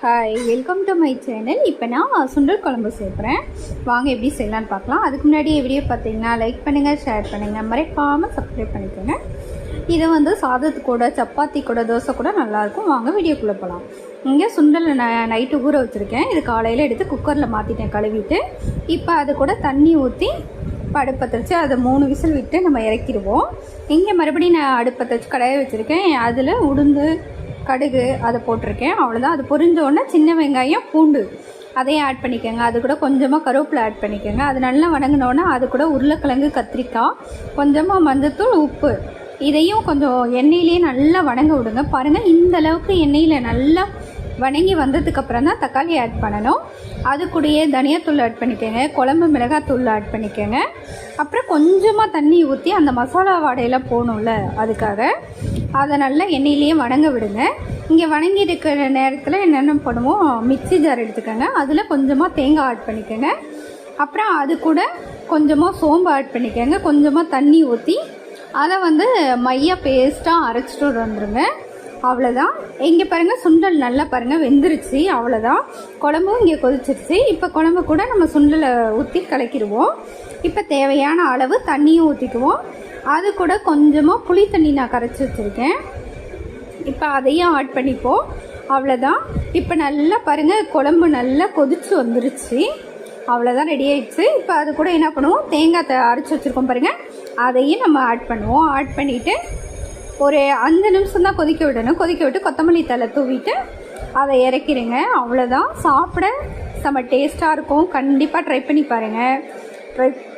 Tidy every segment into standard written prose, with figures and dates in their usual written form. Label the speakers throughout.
Speaker 1: Hi, welcome to my channel. இப்போ நான் சுண்டல் குழம்பு சேர்க்குறேன். வாங்க எப்படி செய்யலான்னு பார்க்கலாம். அதுக்கு முன்னாடி வீடியோ பார்த்தீங்கன்னா லைக் பண்ணுங்கள், ஷேர் பண்ணுங்கள், மறக்காமல் சப்ஸ்கிரைப் பண்ணிக்கோங்க. இதை சாதத்து கூட, சப்பாத்தி கூட, தோசை கூட நல்லாயிருக்கும். வாங்க வீடியோக்குள்ளே போகலாம். இங்கே சுண்டல் நைட்டு ஊற வச்சுருக்கேன். இது காலையில் எடுத்து குக்கரில் மாற்றிட்டேன் கழுவிட்டு. இப்போ அது கூட தண்ணி ஊற்றி அடுப்பத்தை வச்சு அதை 3 விசில் விட்டு நம்ம இறக்கிடுவோம். இங்கே மறுபடியும் நான் அடுப்பத்தை வச்சு கடாயை வச்சுருக்கேன். அதில் உளுந்து, கடுகு அதை போட்டிருக்கேன். அவ்வளோதான். அது பொரிஞ்சோடனே சின்ன வெங்காயம், பூண்டு அதையும் ஆட் பண்ணிக்கோங்க. அது கூட கொஞ்சமாக கருவேப்பிலை ஆட் பண்ணிக்கோங்க. அது நல்லா வணங்கினோன்னே அது கூட உருளைக்கிழங்கு, கத்திரிக்காய், கொஞ்சமாக மஞ்சத்தூள், உப்பு இதையும் கொஞ்சம் எண்ணெயிலேயே நல்லா வணங்க விடுங்க. பாருங்கள், இந்த அளவுக்கு எண்ணெயில் நல்லா வணங்கி வந்ததுக்கப்புறம் தான் தக்காளி ஆட் பண்ணணும். அது கூடயே தனியாத்தூள் ஆட் பண்ணிக்கோங்க, குழம்பு மிளகாத்தூள் ஆட் பண்ணிக்கோங்க. அப்புறம் கொஞ்சமாக தண்ணி ஊற்றி அந்த மசாலா வாடையெல்லாம் போகணும்ல, அதுக்காக அதை நல்லா எண்ணெயிலேயே வணங்க விடுங்க. இங்கே வணங்கி இருக்கிற நேரத்தில் என்னென்ன பண்ணுவோம், மிக்ஸி ஜார் எடுத்துக்கோங்க. அதில் கொஞ்சமாக தேங்காய் ஆட் பண்ணிக்கோங்க. அப்புறம் அது கூட கொஞ்சமாக சோம்பு ஆட் பண்ணிக்கோங்க. கொஞ்சமாக தண்ணி ஊற்றி அதை மைய பேஸ்ட்டாக அரைச்சிட்டு வந்துடுங்க. அவ்வளோதான். இங்கே பாருங்கள், சுண்டல் நல்லா பாருங்கள் வெந்துருச்சு. அவ்வளோதான். குழம்பும் இங்கே கொதிச்சிருச்சு. இப்போ குழம்பு கூட நம்ம சுண்டலை ஊற்றி கலக்கிடுவோம். இப்போ தேவையான அளவு தண்ணியும் ஊற்றிக்குவோம். அது கூட கொஞ்சமாக புளி தண்ணி நான் கரைச்சி வச்சுருக்கேன். இப்போ அதையும் ஆட் பண்ணிப்போம். அவ்வளோதான். இப்போ நல்லா பாருங்கள், குழம்பு நல்லா கொதிச்சு வந்துருச்சு. அவ்வளோதான், ரெடி ஆகிடுச்சு. இப்போ அது கூட என்ன பண்ணுவோம், தேங்காய் அரைச்சி வச்சுருக்கோம் பாருங்கள், அதையும் நம்ம ஆட் பண்ணுவோம். ஆட் பண்ணிவிட்டு ஒரு 5 நிமிஷம் தான் கொதிக்க விடணும். கொதிக்க விட்டு கொத்தமல்லி தழை தூவிட்டு அதை இறக்கிடுங்க. அவ்வளோதான். சாப்பிட செம்ம டேஸ்ட்டாக இருக்கும். கண்டிப்பாக ட்ரை பண்ணி பாருங்கள்.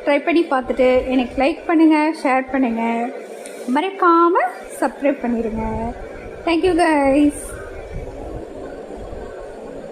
Speaker 1: ட்ரை பண்ணி பார்த்துட்டு எனக்கு லைக் பண்ணுங்கள், ஷேர் பண்ணுங்கள், மறக்காமல் சப்ஸ்கிரைப் பண்ணிடுங்க. Thank you guys.